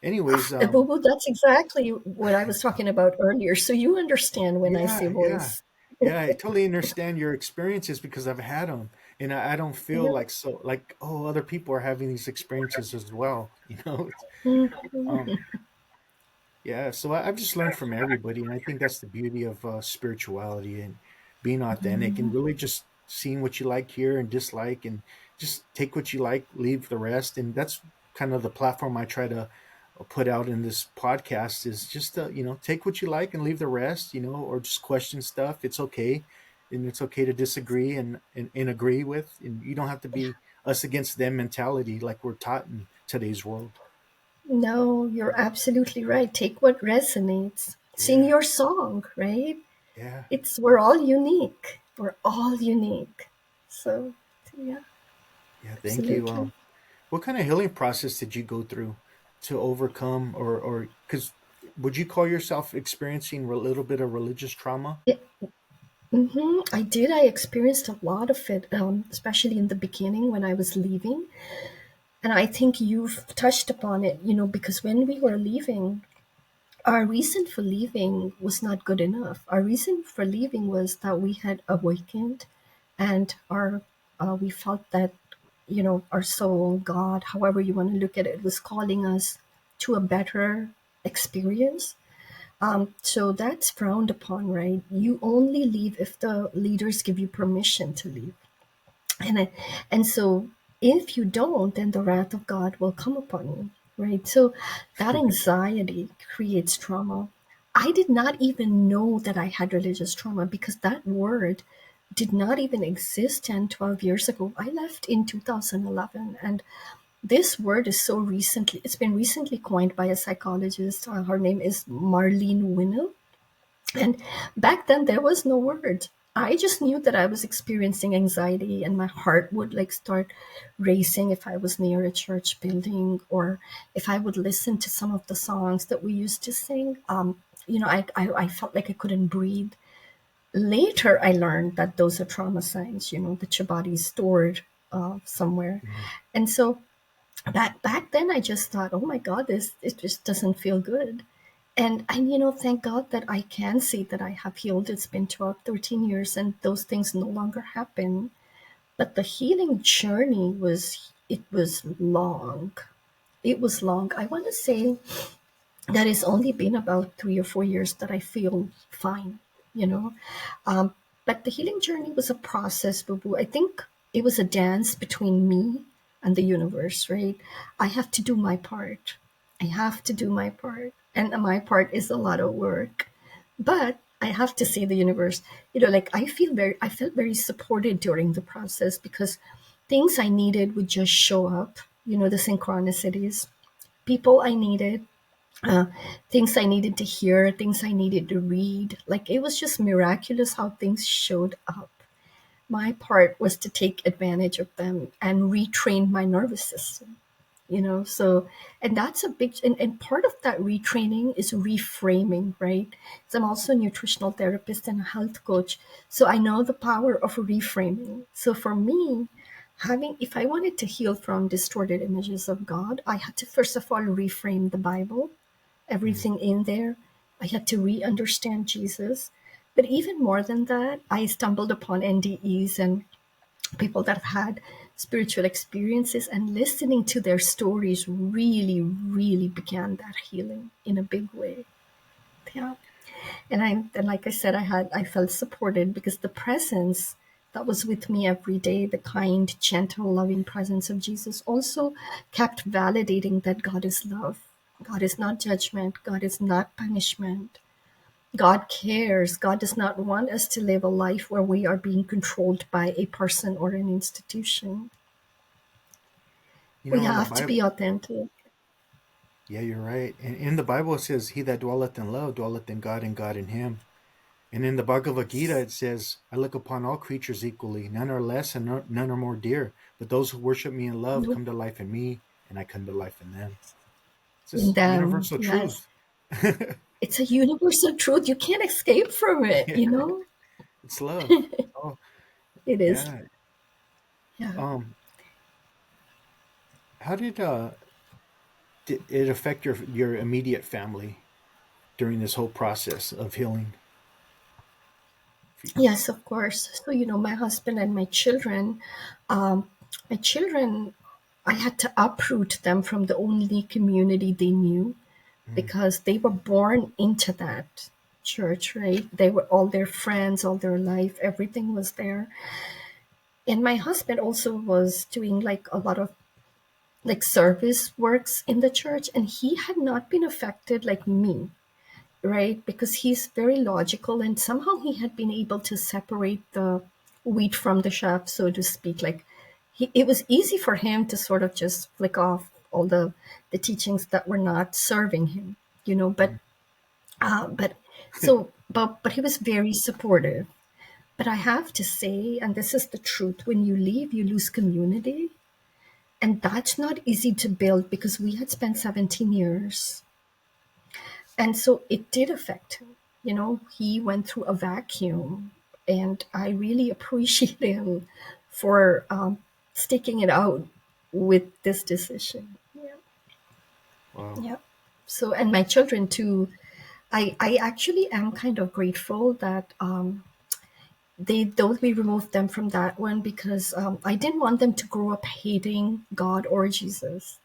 Speaker 2: Anyways,
Speaker 1: Boo Boo, that's exactly what I was talking about earlier. So you understand when I say
Speaker 2: yeah, yeah,
Speaker 1: voice.
Speaker 2: yeah. I totally understand your experiences because I've had them, and I don't feel
Speaker 1: Yeah.
Speaker 2: like other people are having these experiences as well.
Speaker 1: Mhm.
Speaker 2: Um, yeah. So I've just learned from everybody, and I think that's the beauty of spirituality and being authentic and really just seeing what you like, hear, and dislike, and just take what you like, leave the rest. And that's kind of the platform I try to put out in this podcast, is just to, take what you like and leave the rest, or just question stuff. It's okay. And it's okay to disagree and agree with, and you don't have to be us against them mentality like we're taught in today's world.
Speaker 1: No, you're absolutely right. Take what resonates. Sing
Speaker 2: Yeah.
Speaker 1: your song, right?
Speaker 2: Yeah.
Speaker 1: It's we're all unique. We're all unique. So, yeah,
Speaker 2: Yeah. Thank you.
Speaker 1: absolutely.
Speaker 2: What kind of healing process did you go through to overcome, or because would you call yourself experiencing a little bit of religious trauma?
Speaker 1: Yeah, I did. I experienced a lot of it, especially in the beginning when I was leaving. And I think you've touched upon it, because when we were leaving, our reason for leaving was not good enough. Our reason for leaving was that we had awakened, and we felt that our soul, God, however you want to look at it, was calling us to a better experience. So that's frowned upon, right? You only leave if the leaders give you permission to leave. And so if you don't, then the wrath of God will come upon you, right? So that anxiety creates trauma. I did not even know that I had religious trauma because that word did not even exist 10, 12 years ago. I left in 2011, and this word is it's been recently coined by a psychologist. Her name is Marlene Winell, and back then, there was no word. I just knew that I was experiencing anxiety, and my heart would like start racing if I was near a church building, or if I would listen to some of the songs that we used to sing. I felt like I couldn't breathe. Later, I learned that those are trauma signs, that your body is stored somewhere.
Speaker 2: Mhm.
Speaker 1: And so back then, I just thought, oh my God, this it just doesn't feel good. And thank God that I can see that I have healed. It's been 12, 13 years, and those things no longer happen. But the healing journey was long. It was long. I want to say that it's only been about 3 or 4 years that I feel fine, you know. Um, but the healing journey was a process, Boo Boo. I think it was a dance between me and the universe, right? I have to do my part. I have to do my part. And my part is a lot of work. But I have to say the universe, like I felt very supported during the process because things I needed would just show up, the synchronicities, people I needed, uh, things I needed to hear, things I needed to read. Like it was just miraculous how things showed up. My part was to take advantage of them and retrain my nervous system, so, and that's a big, and part of that retraining is reframing, right? So I'm also a nutritional therapist and a health coach. So I know the power of reframing. So for me, if I wanted to heal from distorted images of God, I had to first of all reframe the Bible,
Speaker 2: Mhm.
Speaker 1: everything in there. I had to re understand Jesus. But even more than that, I stumbled upon NDEs and people that have had spiritual experiences, and listening to their stories really, really began that healing in a big way. Yeah. And like I said, I felt supported because the presence that was with me every day, the kind, gentle, loving presence of Jesus, also kept validating that God is love. God is not judgment. God is not punishment. God cares. God does not want us to live a life where we are being controlled by a person or an institution. We
Speaker 2: In the
Speaker 1: have to
Speaker 2: Bible,
Speaker 1: be authentic.
Speaker 2: yeah, you're right. And in the Bible, it says, "He that dwelleth in love dwelleth in God, and God in him." And in the Bhagavad Gita, it says, "I look upon all creatures equally; none are less, and none are more dear. But those who worship me in love
Speaker 1: Nope.
Speaker 2: come to life in me, and I come to life in them." It's
Speaker 1: In
Speaker 2: just
Speaker 1: them,
Speaker 2: universal
Speaker 1: yes.
Speaker 2: truth.
Speaker 1: It's a universal truth. You can't escape from it,
Speaker 2: Yeah, it's love. Oh,
Speaker 1: It is.
Speaker 2: yeah.
Speaker 1: Yeah.
Speaker 2: Um, how did it affect your immediate family during this whole process of healing?
Speaker 1: Yes, of course. So, my husband and um, my children, I had to uproot them from the only community they knew
Speaker 2: Mm,
Speaker 1: because they were born into that church, right? They were all their friends, all their life, everything was there. And my husband also was doing like a lot of like service works in the church, and he had not been affected like me, right? Because he's very logical, and somehow he had been able to separate the wheat from the chaff, so to speak. Like it was easy for him to sort of just flick off all the teachings that were not serving him, you know.
Speaker 2: Mhm.
Speaker 1: But he was very supportive. But I have to say, and this is the truth, when you leave, you lose community. And that's not easy to build because we had spent 17 years. And so it did affect him. You know, he went through a vacuum. And I really appreciate him for sticking it out with this decision. Yeah.
Speaker 2: Wow.
Speaker 1: Yeah. So, and my children too, I actually am kind of grateful that they totally removed them from that one because I didn't want them to grow up hating God or Jesus.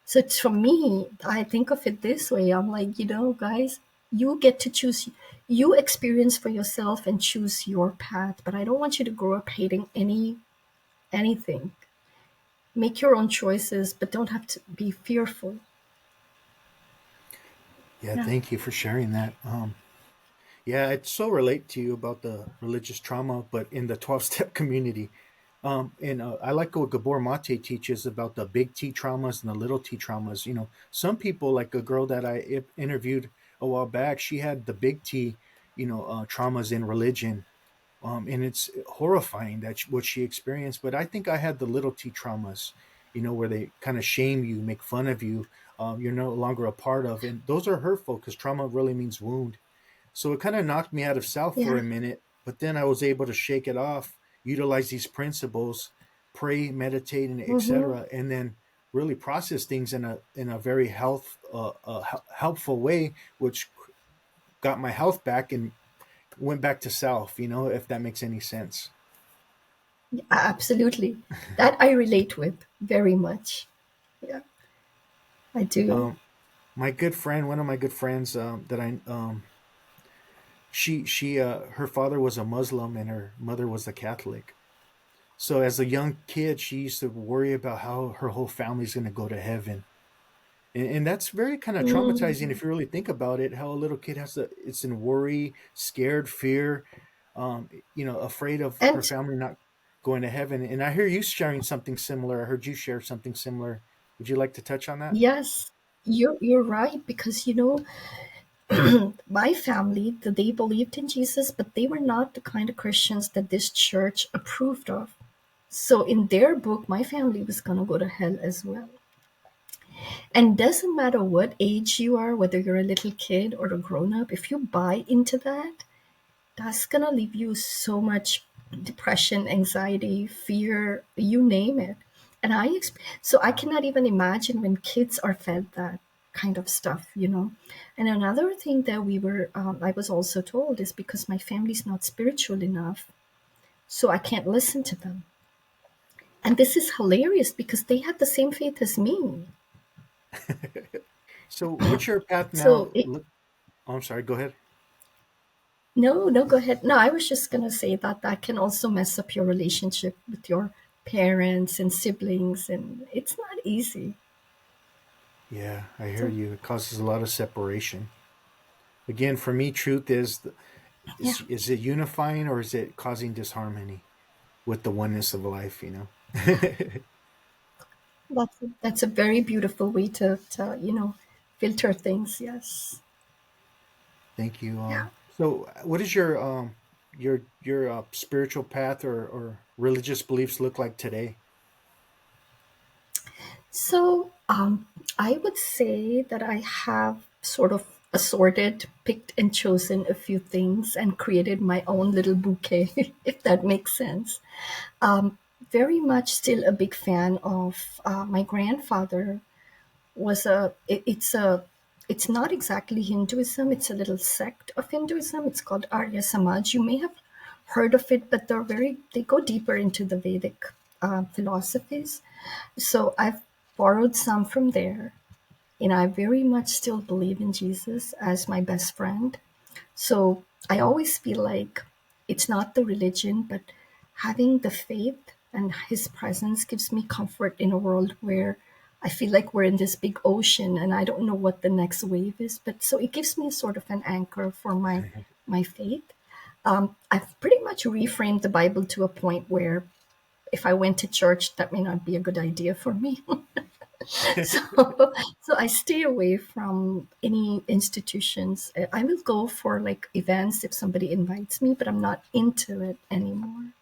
Speaker 1: So it's, for me, I think of it this way. I'm like, guys, you get to choose, you experience for yourself and choose your path. But I don't want you to grow up hating anything. Make your own choices, but don't have to be fearful.
Speaker 2: Yeah,
Speaker 1: Yeah.
Speaker 2: thank you for sharing that. Yeah, I so relate to you about the religious trauma, but in the 12-step community. And I like what Gabor Mate teaches about the big T traumas and the little T traumas. Some people, like a girl that I interviewed a while back, she had the big T, traumas in religion. And it's horrifying what she experienced. But I think I had the little T traumas, where they kind of shame you, make fun of you, you're no longer a part of. And those are hurtful because trauma really means wound. So it kind of knocked me out of self for
Speaker 1: Yeah.
Speaker 2: a minute, but then I was able to shake it off, utilize these principles, pray, meditate, and
Speaker 1: Mm-hmm.
Speaker 2: etc., and then really process things in a very helpful way, which got my health back and went back to self. If that makes any sense.
Speaker 1: Absolutely. That I relate with very much. Yeah, I do.
Speaker 2: Um, my good friend, one of my good friends that I she her father was a Muslim and her mother was a Catholic. So as a young kid, she used to worry about how her whole family's going to go to heaven. And that's very kind of traumatizing
Speaker 1: Mm.
Speaker 2: if you really think about it, how a little kid it's in worry, scared, fear, afraid of her
Speaker 1: And
Speaker 2: family not going to heaven. And I hear you sharing something similar. I heard you share something similar. Would you like to touch on that?
Speaker 1: yes, you're right because my family, they believed in Jesus, but they were not the kind of Christians that this church approved of. So in their book, my family was gonna go to hell as well. And doesn't matter what age you are, whether you're a little kid or a grown up, if you buy into that, that's gonna leave you so much depression, anxiety, fear, you name it. And so I cannot even imagine when kids are fed that kind of stuff. And another thing that I was also told is because my family's not spiritual enough, so I can't listen to them. And this is hilarious because they had the same faith as me.
Speaker 2: So what's your path
Speaker 1: So
Speaker 2: now? Oh, I'm sorry. Go ahead.
Speaker 1: no, no, go ahead. No, I was just gonna say that that can also mess up your relationship with your parents and siblings, and it's not easy.
Speaker 2: Yeah, I hear
Speaker 1: So,
Speaker 2: you. It causes a lot of separation. Again, for me, truth
Speaker 1: yeah,
Speaker 2: is it unifying or is it causing disharmony with the oneness of life?
Speaker 1: that's a very beautiful way to filter things. Yes.
Speaker 2: Thank you.
Speaker 1: Yeah.
Speaker 2: So, what is your spiritual path or religious beliefs look like today?
Speaker 1: So, I would say that I have sort of assorted, picked and chosen a few things and created my own little bouquet, if that makes sense. Um, Very much still a big fan of my grandfather was it's not exactly Hinduism, it's a little sect of Hinduism. It's called Arya Samaj. You may have heard of it, but they go deeper into the Vedic philosophies. So I've borrowed some from there, and I very much still believe in Jesus as my best friend. So I always feel like it's not the religion, but having the faith and his presence gives me comfort in a world where I feel like we're in this big ocean and I don't know what the next wave is. But so it gives me sort of an anchor for my faith. I've pretty much reframed the Bible to a point where if I went to church, that may not be a good idea for me. so, so I stay away from any institutions. I will go for like events if somebody invites me, but I'm not into it anymore.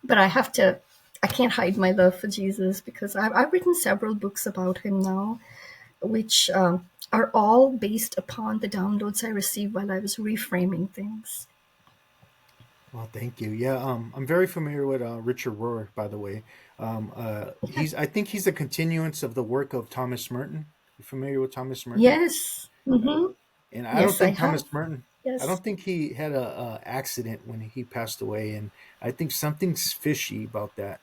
Speaker 1: But I can't hide my love for Jesus because I've written several books about him now, which are all based upon the downloads I received while I was reframing things.
Speaker 2: Well, thank you. Yeah, I'm very familiar with Richard Rohr, by the way. I think he's a continuance of the work of Thomas Merton. You familiar with Thomas Merton?
Speaker 1: Yes.
Speaker 2: Right.
Speaker 1: Hmm.
Speaker 2: And I don't
Speaker 1: Yes, I
Speaker 2: think Thomas
Speaker 1: have.
Speaker 2: Merton. I
Speaker 1: Yes.
Speaker 2: don't think he had a accident when he passed away, and I think something's fishy about that.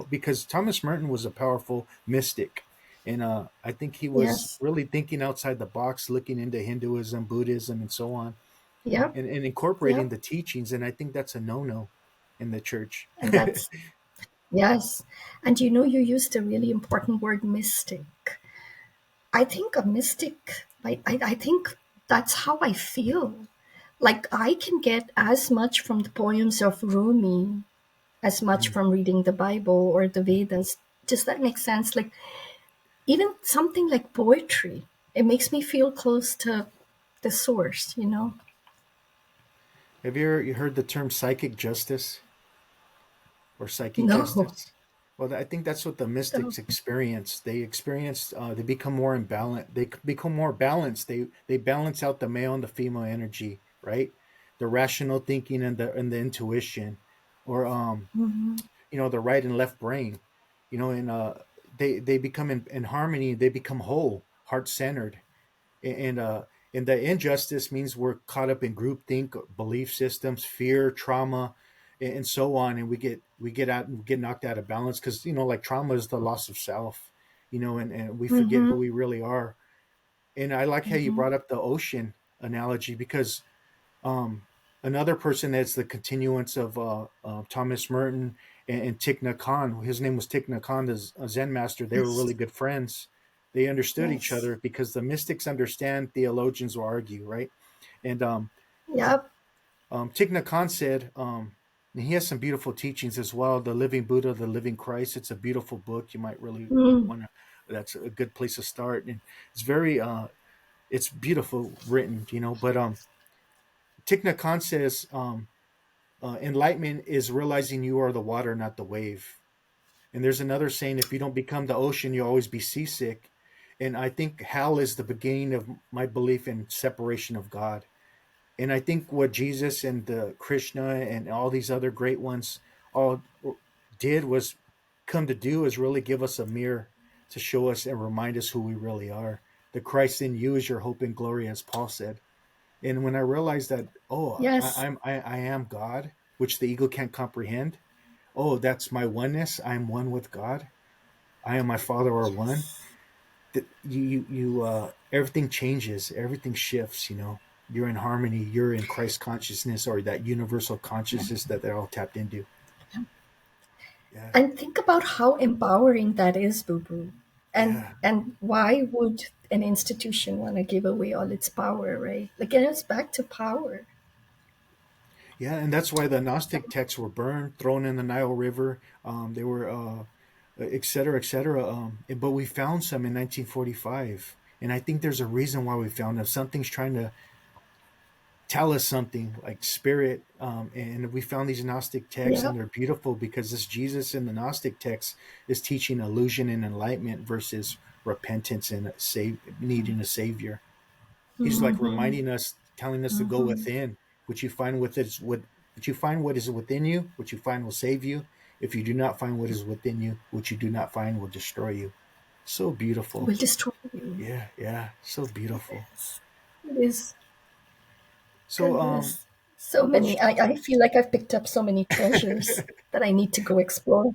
Speaker 2: Because Thomas Merton was a powerful mystic, and I think he was
Speaker 1: Yes.
Speaker 2: really thinking outside the box, looking into Hinduism, Buddhism, and so on,
Speaker 1: Yep.
Speaker 2: and incorporating
Speaker 1: Yep.
Speaker 2: the teachings. And I think that's a no-no in the church.
Speaker 1: And that's yes. And you used a really important word, mystic. I think a mystic, I think that's how I feel. Like I can get as much from the poems of Rumi as much
Speaker 2: Mm.
Speaker 1: from reading the Bible or the Vedas. Does that make sense? Like even something like poetry, it makes me feel close to the source.
Speaker 2: Have you heard the term psychic justice or psychic
Speaker 1: No.
Speaker 2: justice? Well, I think that's what the
Speaker 1: No.
Speaker 2: mystics experience. They experience. They become more imbalanced. They become more balanced. They balance out the male and the female energy, right? The rational thinking and the intuition, or
Speaker 1: Hmm.
Speaker 2: the right and left brain, and they become in harmony. They become whole, heart centered, and the injustice means we're caught up in groupthink, belief systems, fear, trauma, and so on, and we get knocked out of balance because like trauma is the loss of self, and we forget
Speaker 1: Hmm.
Speaker 2: who we really are. And I like how you
Speaker 1: Hmm.
Speaker 2: brought up the ocean analogy because um, another person that's the continuance of Thomas Merton and Thich Nhat Hanh. His name was Thich Nhat Hanh, the Zen master. They were really
Speaker 1: Yes.
Speaker 2: good friends. They understood each
Speaker 1: Yes.
Speaker 2: other because the mystics understand, theologians will argue, right? And
Speaker 1: Yep.
Speaker 2: Thich Nhat Hanh said, and he has some beautiful teachings as well. The Living Buddha, the Living Christ. It's a beautiful book. You might really
Speaker 1: Mm.
Speaker 2: want to. That's a good place to start, and it's very, it's beautiful written, But Thich Nhat Hanh says, enlightenment is realizing you are the water, not the wave. And there's another saying, if you don't become the ocean, you'll always be seasick. And I think hell is the beginning of my belief in separation of God. And I think what Jesus and the Krishna and all these other great ones all did was come to do is really give us a mirror to show us and remind us who we really are. The Christ in you is your hope and glory, as Paul said. And when I realized that,
Speaker 1: Yes.
Speaker 2: I am God, which the ego can't comprehend. Oh, that's my oneness. I'm one with God. I and my Father are one.
Speaker 1: Yes.
Speaker 2: That everything changes, everything shifts. You're in harmony. You're in Christ consciousness or that universal consciousness that they're all tapped into. Yeah,
Speaker 1: And think about how empowering that is, Boo Boo. And
Speaker 2: yeah,
Speaker 1: and why would an institution want to give away all its power, right? Like it is back to power.
Speaker 2: yeah. And that's why the Gnostic texts were burned, thrown in the Nile River. They were, et cetera, et cetera. But we found some in 1945. And I think there's a reason why we found them. Something's trying to tell us something like spirit. And we found these Gnostic texts,
Speaker 1: Yeah.
Speaker 2: and they're beautiful because this Jesus in the Gnostic text is teaching illusion and enlightenment versus repentance and needing a savior. He's like
Speaker 1: Mm-hmm.
Speaker 2: reminding us, telling us to go
Speaker 1: Mm-hmm.
Speaker 2: within. What you find with it is what you find what is within you, what you find will save you. If you do not find what is within you, what you do not find will destroy you. So beautiful.
Speaker 1: Will destroy you.
Speaker 2: Yeah, yeah, so beautiful.
Speaker 1: Yes. It is.
Speaker 2: So
Speaker 1: Goodness. So many.
Speaker 2: which
Speaker 1: I feel like I've picked up so many treasures that I need to go explore.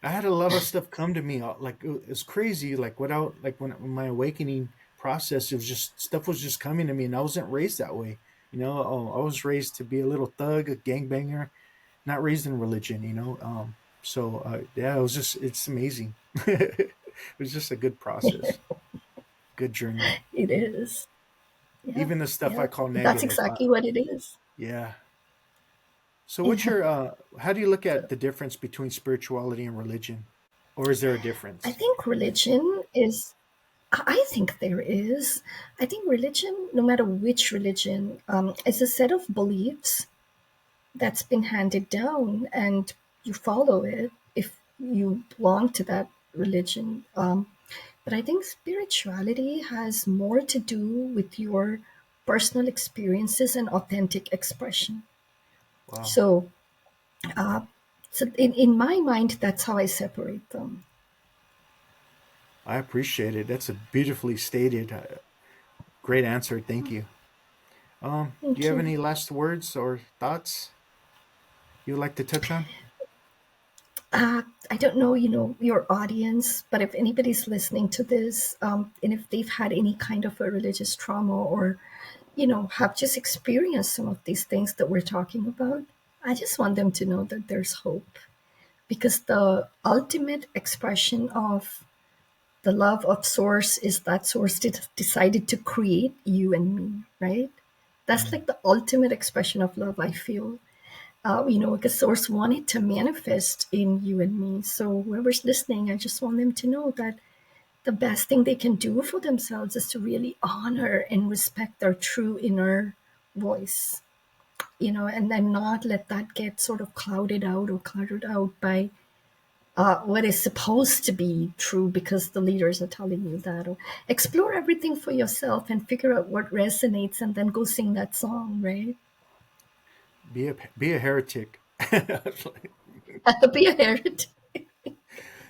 Speaker 2: I had a lot of stuff come to me. Like it's crazy. Like without like when my awakening process, it was just stuff was just coming to me, and I wasn't raised that way. I was raised to be a little thug, a gangbanger, not raised in religion, so yeah, it's amazing. It was just a good process, good journey.
Speaker 1: It is. Yeah.
Speaker 2: Even the stuff I
Speaker 1: Yeah.
Speaker 2: call
Speaker 1: That's
Speaker 2: negative.
Speaker 1: exactly what it is.
Speaker 2: Yeah. So what's your how do you look at the difference between spirituality and religion? Or is there a
Speaker 1: I
Speaker 2: difference?
Speaker 1: think religion is, I think there is. I think religion, no matter which religion, is a set of beliefs that's been handed down and you follow it if you belong to that religion. But I think spirituality has more to do with your personal experiences and authentic expression.
Speaker 2: Wow.
Speaker 1: So, uh, so in my mind, that's how I separate them.
Speaker 2: I appreciate it. That's a beautifully stated great answer. Thank you. Do you
Speaker 1: Thank
Speaker 2: have
Speaker 1: you.
Speaker 2: any last words or thoughts you would like to touch on?
Speaker 1: I don't know, your audience, but if anybody's listening to this, and if they've had any kind of a religious trauma or, have just experienced some of these things that we're talking about, I just want them to know that there's hope because the ultimate expression of the love of source is that source decided to create you and me, right? That's
Speaker 2: Mm,
Speaker 1: like the ultimate expression of love, I feel. Because source wanted to manifest in you and me. So whoever's listening, I just want them to know that the best thing they can do for themselves is to really honor and respect their true inner voice, and then not let that get sort of clouded out or cluttered out by what is supposed to be true because the leaders are telling you that. Or explore everything for yourself and figure out what resonates and then go sing that song, right?
Speaker 2: be a heretic.
Speaker 1: Be a heretic.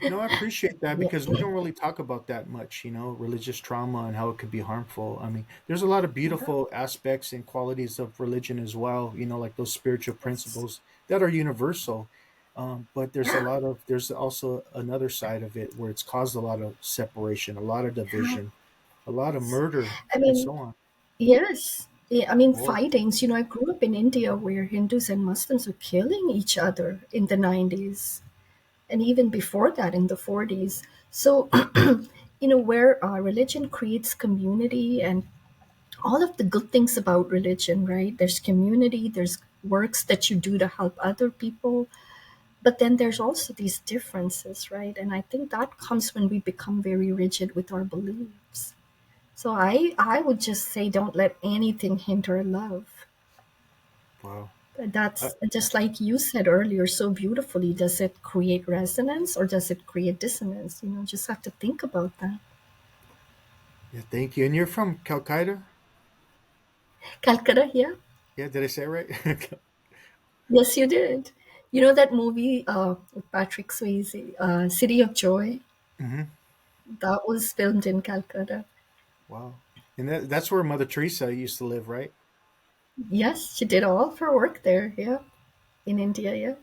Speaker 2: No, I appreciate that
Speaker 1: Yeah.
Speaker 2: because we don't really talk about that much, religious trauma and how it could be harmful. I mean, there's a lot of
Speaker 1: Yeah.
Speaker 2: beautiful aspects and qualities of religion as well, like those spiritual
Speaker 1: Yes.
Speaker 2: principles that are universal. But
Speaker 1: Yeah.
Speaker 2: there's also another side of it where it's caused a lot of separation, a lot of
Speaker 1: Yeah.
Speaker 2: division, a lot of
Speaker 1: Yes.
Speaker 2: murder,
Speaker 1: I
Speaker 2: and
Speaker 1: mean,
Speaker 2: so on.
Speaker 1: yes. Yeah, I mean,
Speaker 2: War.
Speaker 1: fightings. I grew up in India where Hindus and Muslims were killing each other in the 90s and even before that in the 40s. So, where religion creates community and all of the good things about religion, right? There's community, there's works that you do to help other people, but then there's also these differences, right? And I think that comes when we become very rigid with our beliefs. So I would just say don't let anything hinder love.
Speaker 2: Wow.
Speaker 1: That's just like you said earlier so beautifully. Does it create resonance or does it create dissonance? Just have to think about that.
Speaker 2: Yeah, thank you. And you're from Calcutta?
Speaker 1: Calcutta, yeah.
Speaker 2: Yeah, did I say it right?
Speaker 1: Yes, you did. You know that movie with Patrick Swayze, City of Joy?
Speaker 2: Hmm.
Speaker 1: That was filmed in Calcutta.
Speaker 2: Wow. And that's where Mother Teresa used to live, right?
Speaker 1: Yes, she did all of her work there, yeah, in India, yeah.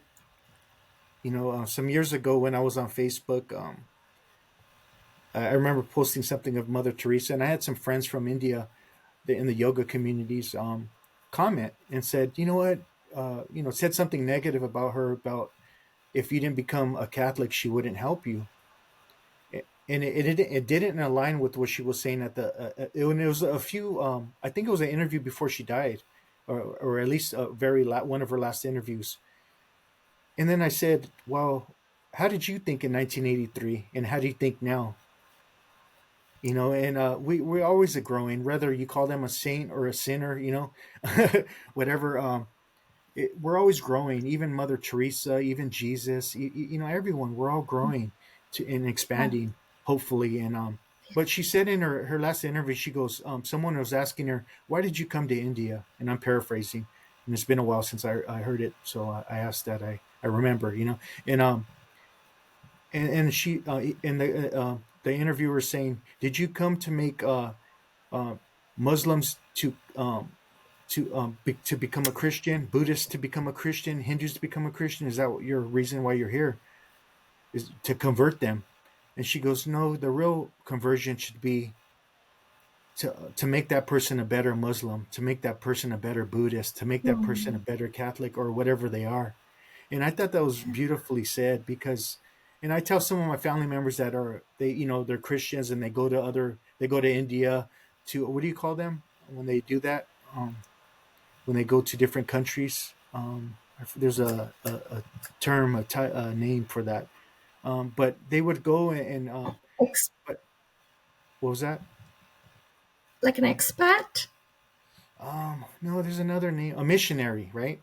Speaker 2: Some years ago when I was on Facebook, I remember posting something of Mother Teresa, and I had some friends from India in the yoga communities comment and said, you know what, said something negative about her, about if you didn't become a Catholic, she wouldn't help you. And it didn't align with what she was saying at when it was a few, I think it was an interview before she died, or at least one of her last interviews. And then I said, well, how did you think in 1983 and how do you think now? And we're always a growing, whether you call them a saint or a sinner, whatever. We're always growing, even Mother Teresa, even Jesus, everyone, we're all growing and
Speaker 1: Yeah.
Speaker 2: expanding, hopefully. And but she said in her last interview, she goes, someone was asking her, why did you come to India? And I'm paraphrasing, and it's been a while since I heard it, so I asked that. I remember, and and she and the interviewer saying, did you come to make uh Muslims to become a Christian, Buddhists to become a Christian, Hindus to become a Christian? Is that your reason why you're here? Is to convert them? And she goes, no, the real conversion should be to make that person a better Muslim, to make that person a better Buddhist, to make that person a
Speaker 1: Hmm.
Speaker 2: better Catholic or whatever they are. And I thought that was beautifully said because, and I tell some of my family members that are, they're Christians and they go to India to, what do you call them when they do that? When they go to different countries. There's a term, a name for that. But they would go
Speaker 1: Ex-
Speaker 2: but what was that?
Speaker 1: like an expat,
Speaker 2: No, there's another name, a missionary, right?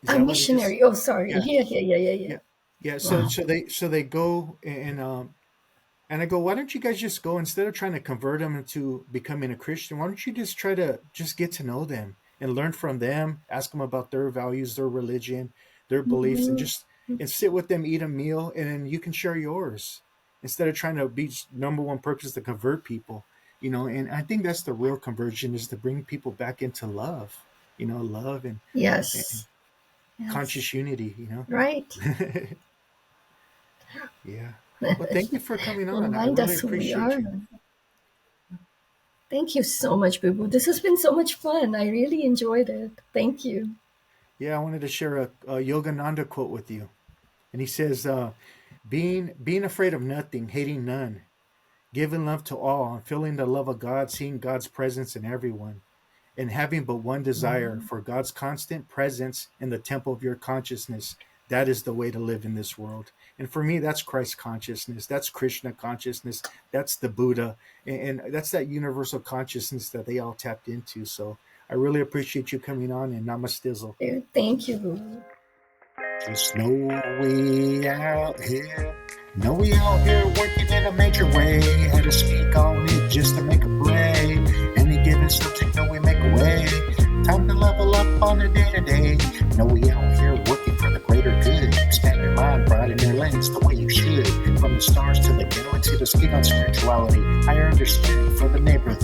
Speaker 2: Is
Speaker 1: a
Speaker 2: that what it is?
Speaker 1: missionary. Oh, sorry.
Speaker 2: Yeah,
Speaker 1: Yeah, yeah, yeah, yeah, yeah.
Speaker 2: yeah, yeah. So
Speaker 1: Wow.
Speaker 2: they go and I go, why don't you guys just go instead of trying to convert them into becoming a Christian? Why don't you just try to just get to know them and learn from them, ask them about their values, their religion, their beliefs, and
Speaker 1: Mhm.
Speaker 2: just and sit with them, eat a meal, and then you can share yours instead of trying to be number one purpose to convert people. And I think that's the real conversion is to bring people back into love, love and
Speaker 1: Yes. Yes.
Speaker 2: conscious unity.
Speaker 1: Right.
Speaker 2: Yeah. Well, thank you for coming on. I
Speaker 1: Remind
Speaker 2: really
Speaker 1: us who we
Speaker 2: appreciate
Speaker 1: are.
Speaker 2: you.
Speaker 1: Thank you so much, Boo Boo. This has been so much fun. I really enjoyed it. Thank you.
Speaker 2: Yeah, I wanted to share a Yogananda quote with you. And he says, being afraid of nothing, hating none, giving love to all, and feeling the love of God, seeing God's presence in everyone, and having but one desire for God's constant presence in the temple of your consciousness. That is the way to live in this world. And for me, that's Christ consciousness. That's Krishna consciousness. That's the Buddha. And that's that universal consciousness that they all tapped into. So I really appreciate you coming on, and namastizzle.
Speaker 1: Thank you, Boo Boo.
Speaker 2: Just know we out here. Know we out here working in a major way. Had to speak on it just to make a play. Any given subject, know we make a way. Time to level up on a day to day. Know we out here working for the greater good. Expand your mind, broaden your lens the way you should. From the stars to the galaxy to speak on spirituality. Higher understanding for the neighborhood.